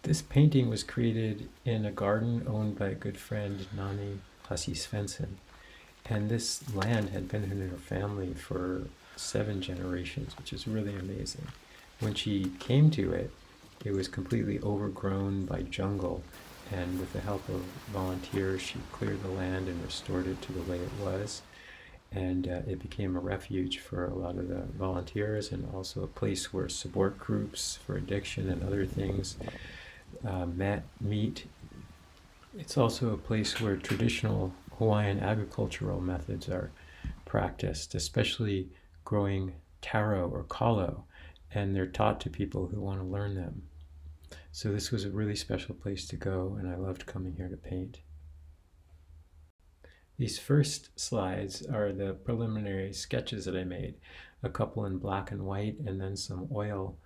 This painting was created in a garden owned by a good friend, Nani Pasi Svensson. And this land had been in her family for 7 generations, which is really amazing. When she came to it, it was completely overgrown by jungle. And with the help of volunteers, she cleared the land and restored it to the way it was. And it became a refuge for a lot of the volunteers, and also a place where support groups for addiction and other things meet. It's also a place where traditional Hawaiian agricultural methods are practiced, especially growing taro or kalo, and they're taught to people who want to learn them. So this was a really special place to go, and I loved coming here to paint. These first slides are the preliminary sketches that I made, a couple in black and white, and then some oil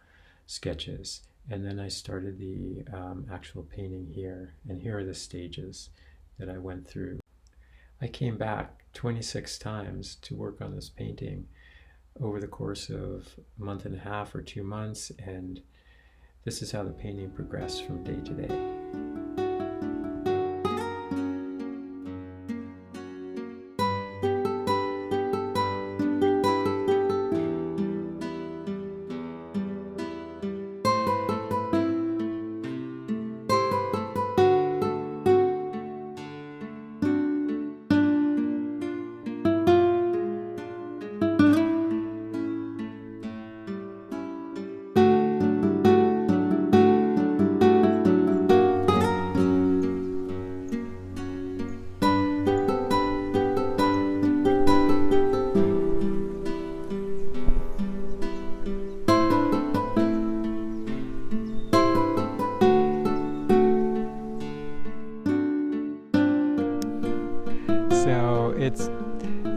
sketches. And then I started the actual painting here, and here are the stages that I went through. I came back 26 times to work on this painting over the course of a month and a half or 2 months, and this is how the painting progressed from day to day.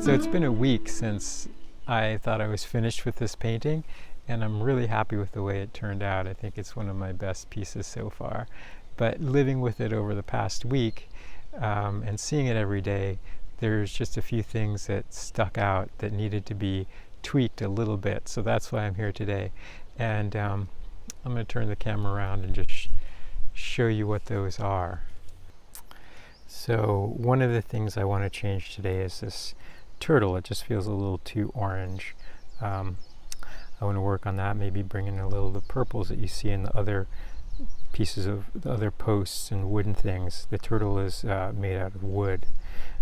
So it's been a week since I thought I was finished with this painting, and I'm really happy with the way it turned out. I think it's one of my best pieces so far. But living with it over the past week and seeing it every day, there's just a few things that stuck out that needed to be tweaked a little bit. So that's why I'm here today. And I'm going to turn the camera around and just show you what those are. So one of the things I want to change today is this turtle. It just feels a little too orange. I want to work on that, maybe bring in a little of the purples that you see in the other pieces of the other posts and wooden things. The turtle is made out of wood.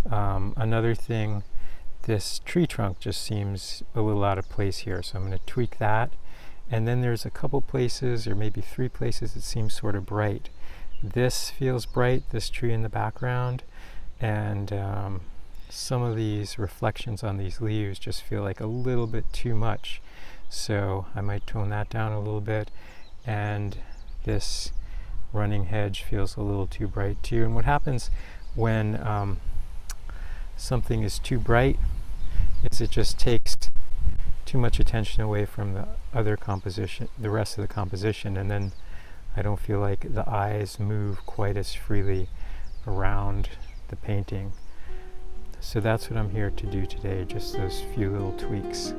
Another thing, this tree trunk just seems a little out of place here, so I'm going to tweak that. And then there's a couple places, or maybe 3 places, that seem sort of bright. This feels bright, this tree in the background, and some of these reflections on these leaves just feel like a little bit too much. So I might tone that down a little bit. And this running hedge feels a little too bright too. And what happens when something is too bright is it just takes too much attention away from the other composition, the rest of the composition, and then I don't feel like the eyes move quite as freely around the painting. So that's what I'm here to do today, just those few little tweaks.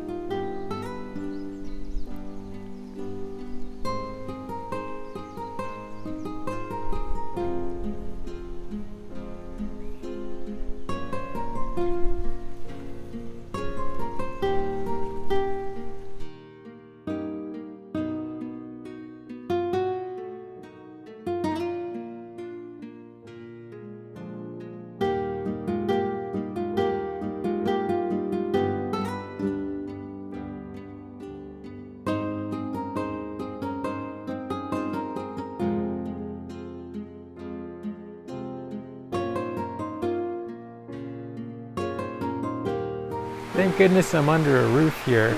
Thank goodness I'm under a roof here.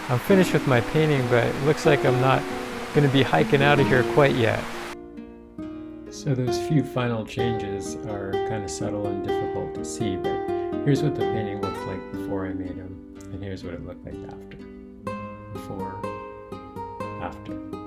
I'm finished with my painting, but it looks like I'm not going to be hiking out of here quite yet. So those few final changes are kind of subtle and difficult to see, but here's what the painting looked like before I made them, and here's what it looked like after. Before, after.